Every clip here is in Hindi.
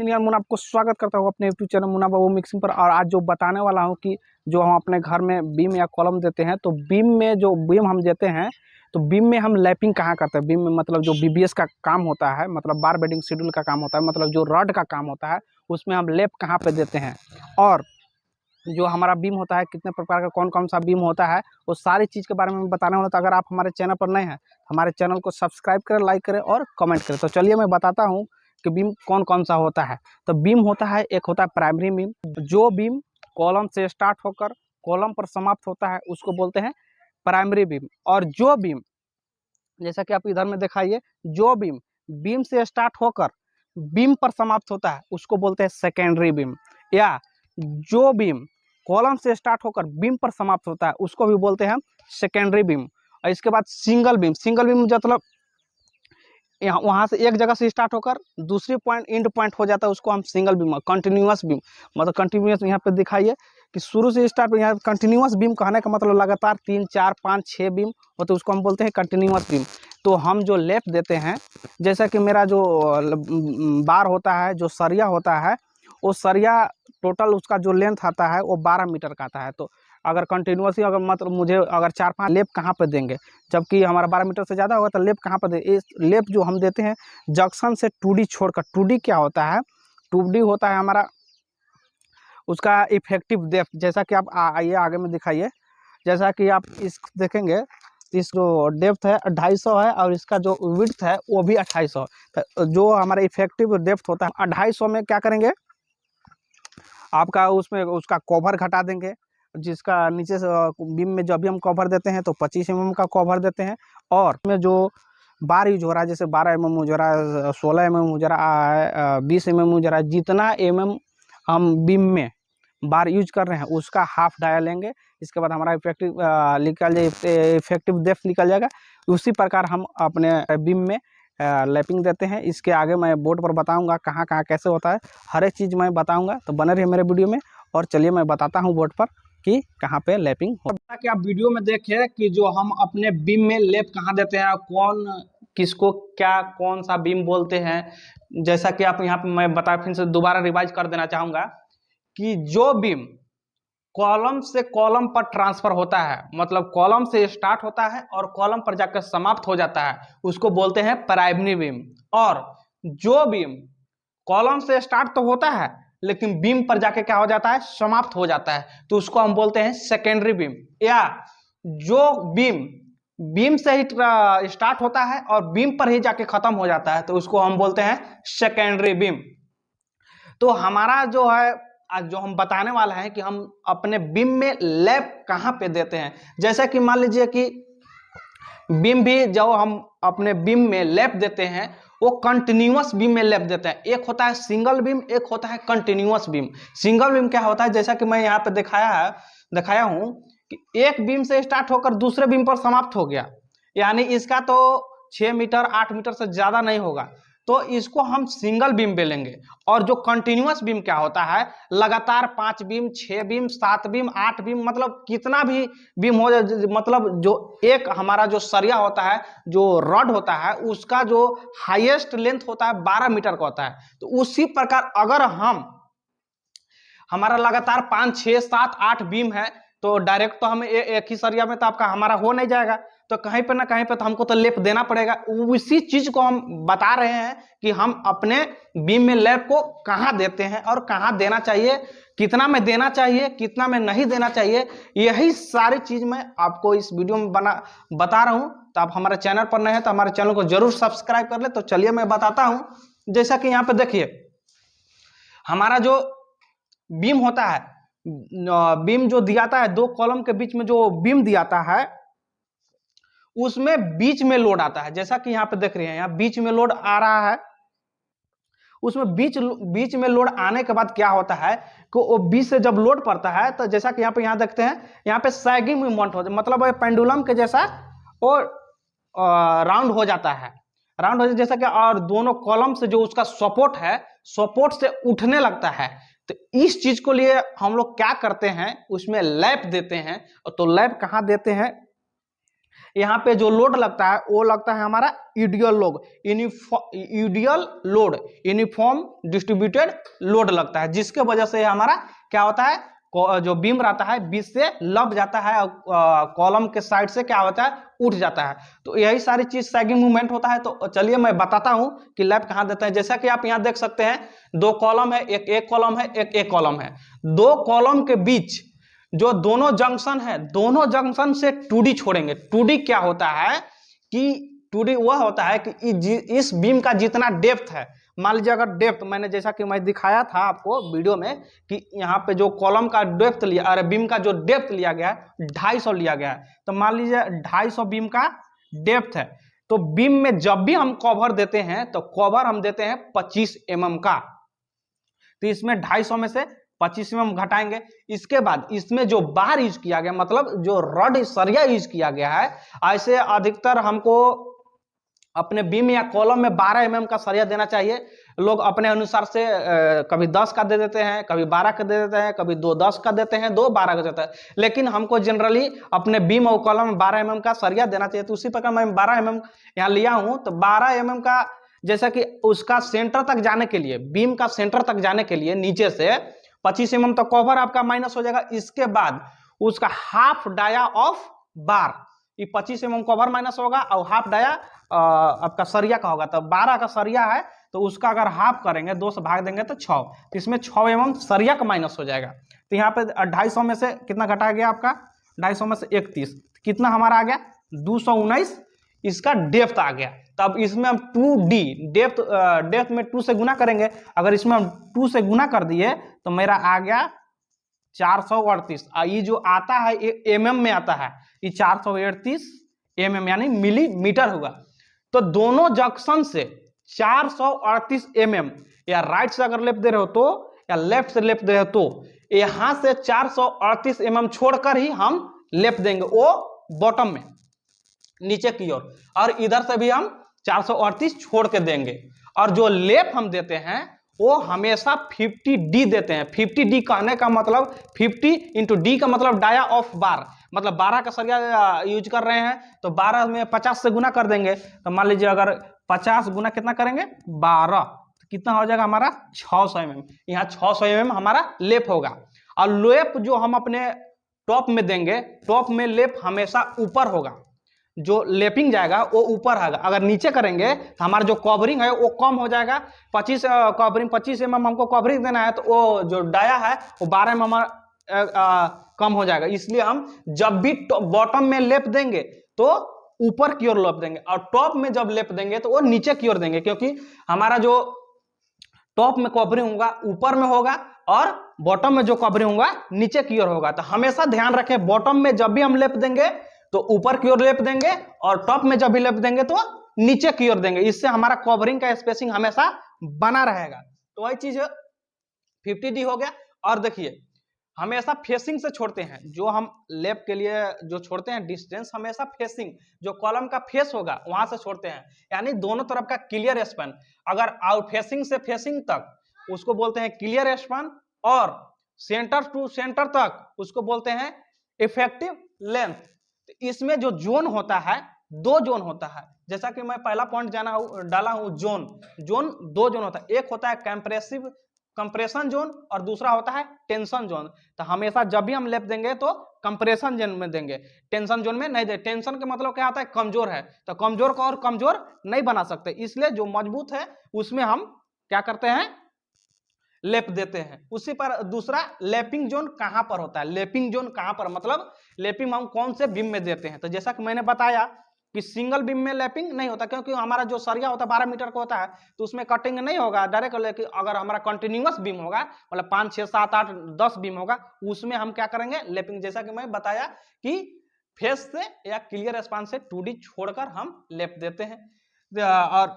इंजीनियर मुन्ना आपको स्वागत करता हूँ अपने यूट्यूब चैनल मुन्ना बाबू मिक्सिंग पर। और आज जो बताने वाला हूँ कि जो हम अपने घर में बीम या कॉलम देते हैं, तो बीम में जो बीम हम देते हैं, तो बीम में हम लैपिंग कहाँ करते हैं। बीम में मतलब जो बीबीएस का काम होता है, मतलब बार बेडिंग शेड्यूल का काम होता है, मतलब जो रॉड का काम होता है, उसमें हम लैप कहाँ पे देते हैं। और जो हमारा बीम होता है, कितने प्रकार का कौन कौन सा बीम होता है, वो सारी चीज़ के बारे में बताने वाला। तो अगर आप हमारे चैनल पर नए हैं, हमारे चैनल को सब्सक्राइब करें, लाइक करें और कमेंट करें। तो चलिए मैं बताता हूँ कि बीम कौन कौन सा होता है। तो बीम होता है, एक होता है प्राइमरी बीम। जो बीम कॉलम से स्टार्ट होकर कॉलम पर समाप्त होता है उसको बोलते हैं प्राइमरी बीम। और जो बीम, जैसा कि आप इधर में दिखाइए, जो बीम बीम से स्टार्ट होकर बीम पर समाप्त होता है उसको बोलते हैं सेकेंडरी बीम। या जो बीम कॉलम से स्टार्ट होकर बीम पर समाप्त होता है उसको भी बोलते हैं सेकेंडरी बीम। और इसके बाद सिंगल बीम। सिंगल बीम मतलब यहाँ वहाँ से एक जगह से स्टार्ट होकर दूसरी पॉइंट एंड पॉइंट हो जाता है, उसको हम सिंगल बीम। कंटिन्यूअस बीम मतलब कंटिन्यूअस, यहाँ पे दिखाइए कि शुरू से स्टार्ट, यहाँ कंटिन्यूअस बीम कहने का मतलब लगातार 3 4 5 6 बीम हो, तो उसको हम बोलते हैं कंटिन्यूअस बीम। तो हम जो लेप देते हैं, जैसा कि मेरा जो बार होता है, जो सरिया होता है, वो सरिया टोटल उसका जो लेंथ आता है वो 12 मीटर का आता है। तो अगर कंटिन्यूअसली अगर मतलब मुझे अगर 4 5 लेप कहाँ पे देंगे, जबकि हमारा 12 मीटर से ज़्यादा होगा, तो लेप कहाँ पर दे। इस लेप जो हम देते हैं जंक्शन से 2D छोड़कर। 2D क्या होता है? 2D होता है हमारा उसका इफेक्टिव डेप्थ। जैसा कि आप आइए आगे में दिखाइए, जैसा कि आप इस देखेंगे, इस जो डेप्थ है 250 है और इसका जो विड्थ है वो भी 2800। तो जो हमारा इफेक्टिव डेप्थ होता है 250 में क्या करेंगे, आपका उसमें उसका कवर घटा देंगे, जिसका नीचे से बीम में जब भी हम कवर देते हैं तो 25 mm का कवर देते हैं। और में जो बार यूज हो रहा है, जैसे 12 mm हो रहा है, 16 mm हो रहा है, 20 mm हो रहा है, जितना हम बीम में बार यूज कर रहे हैं उसका हाफ डाया लेंगे। इसके बाद हमारा इफेक्टिव निकल जाए, इफेक्टिव डेप्थ निकल जाएगा। उसी प्रकार हम अपने बीम में लैपिंग देते हैं। इसके आगे मैं बोर्ड पर बताऊंगा कहाँ कहाँ कैसे होता है, हर एक चीज़ मैं बताऊंगा। तो बने रहिए मेरे वीडियो में, और चलिए मैं बताता हूँ बोर्ड पर कि कहाँ पे लैपिंग होता है। कि आप वीडियो में देखें कि जो हम अपने बीम में लैप कहाँ देते हैं, कौन किसको क्या कौन सा बीम बोलते हैं। जैसा कि आप यहाँ पे मैं फिर से दोबारा रिवाइज कर देना चाहूँगा कि जो बीम कॉलम से कॉलम पर ट्रांसफर होता है, मतलब कॉलम से स्टार्ट होता है और कॉलम पर जाकर समाप्त हो जाता है, उसको बोलते हैं प्राइमरी बीम। और जो बीम कॉलम से स्टार्ट तो होता है लेकिन बीम पर जाके क्या हो जाता है, समाप्त हो जाता है, तो उसको हम बोलते हैं सेकेंडरी बीम। या जो बीम से ही स्टार्ट होता है और बीम पर ही जाके खत्म हो जाता है, तो उसको हम बोलते हैं सेकेंडरी बीम। तो हमारा जो है आज जो हम बताने वाला है कि हम अपने बीम में लैप कहाँ पे देते हैं। जैसे कि मान लीजिए कि बीम भी जो हम अपने बीम में लैप देते हैं वो कंटिन्यूअस बीम में लैप देते हैं। एक होता है सिंगल बीम, एक होता है कंटिन्यूअस बीम। सिंगल बीम क्या होता है, जैसा कि मैं यहाँ पे दिखाया हूँ कि एक बीम से स्टार्ट होकर दूसरे बीम पर समाप्त हो गया, यानी इसका तो 6 मीटर 8 मीटर से ज्यादा नहीं होगा, तो इसको हम सिंगल बीम बोलेंगे। और जो कंटिन्यूअस बीम क्या होता है, लगातार 5 बीम 6 बीम 7 बीम 8 बीम, मतलब कितना भी बीम हो जाए, मतलब जो एक हमारा जो सरिया होता है, जो रॉड होता है, उसका जो हाईएस्ट लेंथ होता है 12 मीटर का होता है। तो उसी प्रकार अगर हमारा लगातार 5 6 7 8 बीम है, तो डायरेक्ट तो हम एक ही सरिया में तो आपका हमारा हो नहीं जाएगा, तो कहीं पे ना कहीं पे तो हमको तो लेप देना पड़ेगा। उसी चीज को हम बता रहे हैं कि हम अपने बीम में लेप को कहाँ देते हैं और कहाँ देना चाहिए, कितना में देना चाहिए, कितना में नहीं देना चाहिए। यही सारी चीज मैं आपको इस वीडियो में बता रहा हूं। तो आप हमारे चैनल पर नए हैं तो हमारे चैनल को जरूर सब्सक्राइब कर ले। तो चलिए मैं बताता हूं। जैसा कि यहाँ पे देखिए, हमारा जो बीम होता है, बीम जो दियाता है, 2 कॉलम के बीच में जो बीम दियाता है, उसमें बीच में लोड आता है। जैसा कि यहाँ पे देख रहे हैं, यहाँ बीच में लोड आ रहा है। उसमें बीच में लोड आने के बाद क्या होता है कि वो बीच से जब लोड पड़ता है, तो जैसा कि यहाँ देखते हैं, यहाँ पे सैगिंग मूवमेंट हो, मतलब पेंडुलम के जैसा वो राउंड हो जाता है, राउंड हो जैसा कि, और दोनों कॉलम से जो उसका सपोर्ट है, सपोर्ट से उठने लगता है। तो इस चीज को लिए हम लोग क्या करते हैं, उसमें लैप देते हैं। तो लैप कहाँ देते हैं, यहाँ पे जो लोड लगता है वो लगता है हमारा UDL load, UDL load, uniform distributed load लगता है, जिसके वजह से हमारा क्या होता है, जो बीम रहता है बीच से लग जाता है और कॉलम के साइड से क्या होता है, उठ जाता है। तो यही सारी चीज सैगिंग मूवमेंट होता है। तो चलिए मैं बताता हूं कि लैप कहां देते हैं। जैसा कि आप यहां देख सकते हैं, दो कॉलम है, एक कॉलम है, एक कॉलम है। दो कॉलम के बीच जो दोनों जंक्शन है, दोनों जंक्शन से 2D छोड़ेंगे। 2D क्या होता है कि 2D वह होता है कि इस बीम का जितना डेप्थ है, मान लीजिए अगर डेप्थ मैंने जैसा कि मैं दिखाया था आपको वीडियो में कि यहाँ पे जो कॉलम का डेप्थ लिया, अरे बीम का जो डेप्थ लिया गया है 250 लिया गया है। तो मान लीजिए 250 बीम का डेप्थ है, तो बीम में जब भी हम कवर देते हैं तो कवर हम देते हैं 25 mm का। तो इसमें 250 में से 25 mm घटाएंगे। इसके बाद इसमें जो बार यूज किया गया, मतलब जो रड सरिया यूज किया गया है, ऐसे अधिकतर हमको अपने बीम या कॉलम में 12 mm का सरिया देना चाहिए। लोग अपने अनुसार से कभी 10 का दे देते हैं, कभी 12 का दे देते हैं, कभी 2 10 का देते हैं, 2 12 का देते हैं, लेकिन हमको जनरली अपने बीम और कॉलम में 12 mm का सरिया देना चाहिए। तो उसी प्रकार मैं 12 mm यहाँ लिया हूं। तो 12 mm का, जैसा कि उसका सेंटर तक जाने के लिए, बीम का सेंटर तक जाने के लिए नीचे से 25 mm तक कवर आपका माइनस हो जाएगा। इसके बाद उसका हाफ डाया ऑफ बार, ये 25 mm कवर माइनस होगा और हाफ डाया आपका सरिया का होगा। तो 12 का सरिया है तो उसका अगर हाफ करेंगे, 2 से भाग देंगे तो 6, तो इसमें 6 mm सरिया का माइनस हो जाएगा। तो यहाँ पे 250 में से कितना घटा गया आपका, 250 में से 31, कितना हमारा आ गया 219, इसका डेप्थ आ गया। तब इसमें हम 2D डेप्थ में 2 से गुना करेंगे। अगर इसमें हम 2 से गुना कर दिए तो मेरा आ गया 438। ये जो आता है ये mm में आता है, ये 438 mm यानी मिलीमीटर होगा। तो दोनों जंक्शन से 438 mm, या राइट से अगर लेफ्ट दे रहे हो तो, या लेफ्ट से लेफ्ट दे रहे हो तो, यहां से 438 mm छोड़कर ही हम लेफ्ट देंगे, वो बॉटम में नीचे की ओर, और इधर से भी हम 438 छोड़ के देंगे। और जो लेप हम देते हैं वो हमेशा 50D देते हैं। 50D कहने का मतलब 50 इंटू डी का मतलब डाया ऑफ बार, मतलब 12 का सरिया यूज कर रहे हैं तो 12 में 50 से गुना कर देंगे। तो मान लीजिए अगर 50 गुना कितना करेंगे 12, तो कितना हो जाएगा हमारा 600 mm। यहाँ 600 mm हमारा लेप होगा। और लेप जो हम अपने टॉप में देंगे, टॉप में लेप हमेशा ऊपर होगा, जो लेपिंग जाएगा वो ऊपर आएगा। अगर नीचे करेंगे तो हमारा जो कवरिंग है वो कम हो जाएगा। 25 mm हमको कवरिंग देना है, तो वो जो डाया है वो 12 mm कम हो जाएगा। इसलिए हम जब भी बॉटम में लेप देंगे तो ऊपर की ओर लेप देंगे, और टॉप में जब लेप देंगे तो वो नीचे की ओर देंगे, क्योंकि हमारा जो टॉप में कवरिंग होगा ऊपर में होगा और बॉटम में जो कवरिंग होगा नीचे की ओर होगा। तो हमेशा ध्यान रखें, बॉटम में जब भी हम लेप देंगे तो ऊपर की ओर लेप देंगे, और टॉप में जब भी लेप देंगे तो नीचे की ओर देंगे। इससे हमारा कवरिंग का स्पेसिंग हमेशा बना रहेगा। तो वही चीज 50D हो गया। और देखिए हमेशा फेसिंग से छोड़ते हैं, जो हम लेप के लिए जो छोड़ते हैं डिस्टेंस, हमेशा फेसिंग, जो कॉलम का फेस होगा वहां से छोड़ते हैं, यानी दोनों तरफ का क्लियर स्पैन। अगर आउट फेसिंग से फेसिंग तक उसको बोलते हैं क्लियर स्पैन, और सेंटर टू सेंटर तक उसको बोलते हैं इफेक्टिव लेंथ। इसमें जो जोन होता है, 2 जोन होता है। जैसा कि मैं पहला पॉइंट डाला हूं, जोन 2 जोन होता है। एक होता है कंप्रेशन जोन और दूसरा होता है टेंशन जोन। तो हमेशा जब भी हम लेप देंगे तो कंप्रेशन जोन में देंगे, टेंशन जोन में नहीं दे। टेंशन का मतलब क्या होता है, कमजोर है, तो कमजोर को और कमजोर नहीं बना सकते, इसलिए जो मजबूत है उसमें हम क्या करते हैं, लेप देते हैं। उसी पर दूसरा लेपिंग जोन कहां पर होता है, लेपिंग जोन कहां पर, मतलब लेपिंग हम कौन से बीम में देते हैं। तो जैसा कि मैंने बताया कि सिंगल बीम में लैपिंग नहीं होता, क्योंकि हमारा जो सरिया होता है 12 मीटर का होता है, तो उसमें कटिंग नहीं होगा डायरेक्ट। लेकिन अगर हमारा कंटिन्यूअस बीम होगा, मतलब 5 6 7 8 10 बीम होगा, उसमें हम क्या करेंगे, लेपिंग। जैसा कि मैं बताया कि फेस से या क्लियर स्पान से 2D छोड़कर हम लेप देते हैं। और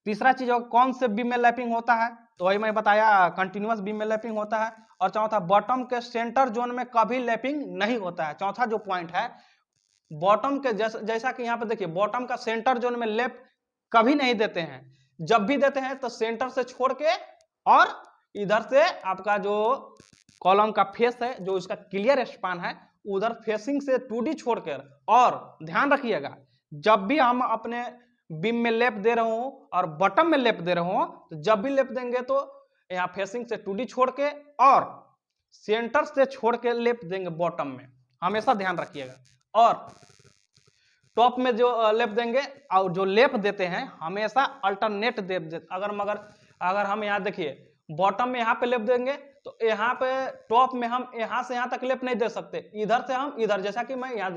तीसरा चीज कौन से बीम में लैपिंग होता है, तो वही मैं बताया कंटिन्यूअस बीम में लैपिंग होता है। और चौथा, बॉटम के सेंटर जोन में कभी लैपिंग नहीं होता है। चौथा जो पॉइंट है, बॉटम के जैसा कि यहाँ पे देखिए, बॉटम का सेंटर जोन में लेप कभी नहीं देते हैं। जब भी देते हैं तो सेंटर से छोड़ के और इधर से आपका जो कॉलम का फेस है, जो इसका क्लियर स्पान है, उधर फेसिंग से 2D छोड़कर, और ध्यान रखिएगा जब भी हम अपने बीम में लेप दे रहे हो और बॉटम में लेप दे रहे हो, तो जब भी लेप देंगे तो यहाँ फेसिंग से 2D छोड़ के और सेंटर से छोड़ के लेप देंगे बॉटम में, हमेशा ध्यान रखिएगा। और टॉप में जो लेप देंगे और जो लेप देते हैं हमेशा अल्टरनेट लेप देते। अगर हम यहाँ देखिए बॉटम में यहाँ पे लेप देंगे तो यहाँ पे टॉप में हम यहाँ से यहाँ तक लेप नहीं दे सकते, इधर से हम इधर, जैसा कि मैं यहाँ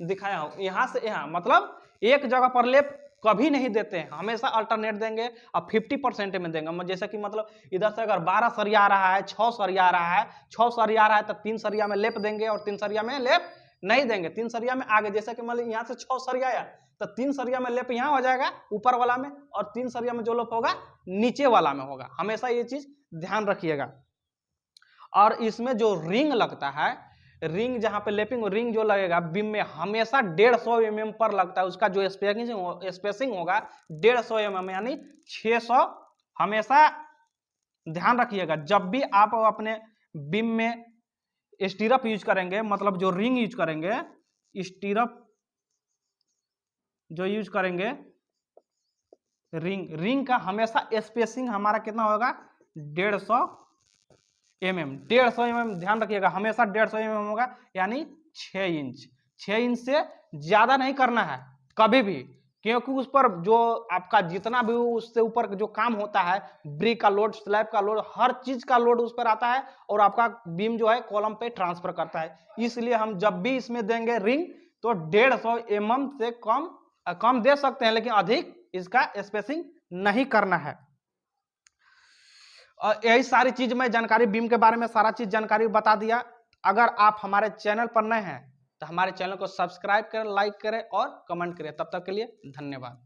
दिखाया हूँ, यहाँ से यहाँ, मतलब एक जगह पर लेप कभी नहीं देते हैं, हमेशा अल्टरनेट देंगे और 50% में देंगे। जैसे कि मतलब इधर से अगर 12 सरिया आ रहा है, 6 सरिया आ रहा है, 6 सरिया आ रहा है तो 3 सरिया में लेप देंगे और 3 सरिया में लेप नहीं देंगे, 3 सरिया में आगे। जैसे कि मतलब यहाँ से 6 सरिया आया तो 3 सरिया में लेप यहाँ हो जाएगा ऊपर वाला में, और 3 सरिया में जो लेप होगा नीचे वाला में होगा, हमेशा ये चीज ध्यान रखिएगा। और इसमें जो रिंग लगता है, रिंग जहां पे लेपिंग रिंग जो लगेगा बीम में हमेशा 150 mm पर लगता है, उसका जो स्पेसिंग होगा 150 mm यानी 600, हमेशा ध्यान रखिएगा। जब भी आप अपने बीम में स्टीरअप यूज करेंगे, मतलब जो रिंग यूज करेंगे, स्टीरअप जो यूज करेंगे, रिंग का हमेशा स्पेसिंग हमारा कितना होगा 150 mm, 150 mm ध्यान रखिएगा, हमेशा 150 mm होगा यानी 6 इंच। 6 इंच से ज्यादा नहीं करना है कभी भी, क्योंकि उस पर जो आपका जितना भी उससे ऊपर जो काम होता है, ब्रिक का लोड, स्लैब का लोड, हर चीज का लोड उस पर आता है और आपका बीम जो है कॉलम पे ट्रांसफर करता है। इसलिए हम जब भी इसमें देंगे रिंग तो 150 mm से कम दे सकते हैं, लेकिन अधिक इसका स्पेसिंग नहीं करना है। और यही सारी चीज मैं जानकारी बीम के बारे में सारा चीज जानकारी बता दिया। अगर आप हमारे चैनल पर नए हैं तो हमारे चैनल को सब्सक्राइब करें, लाइक करें और कमेंट करें। तब तक के लिए धन्यवाद।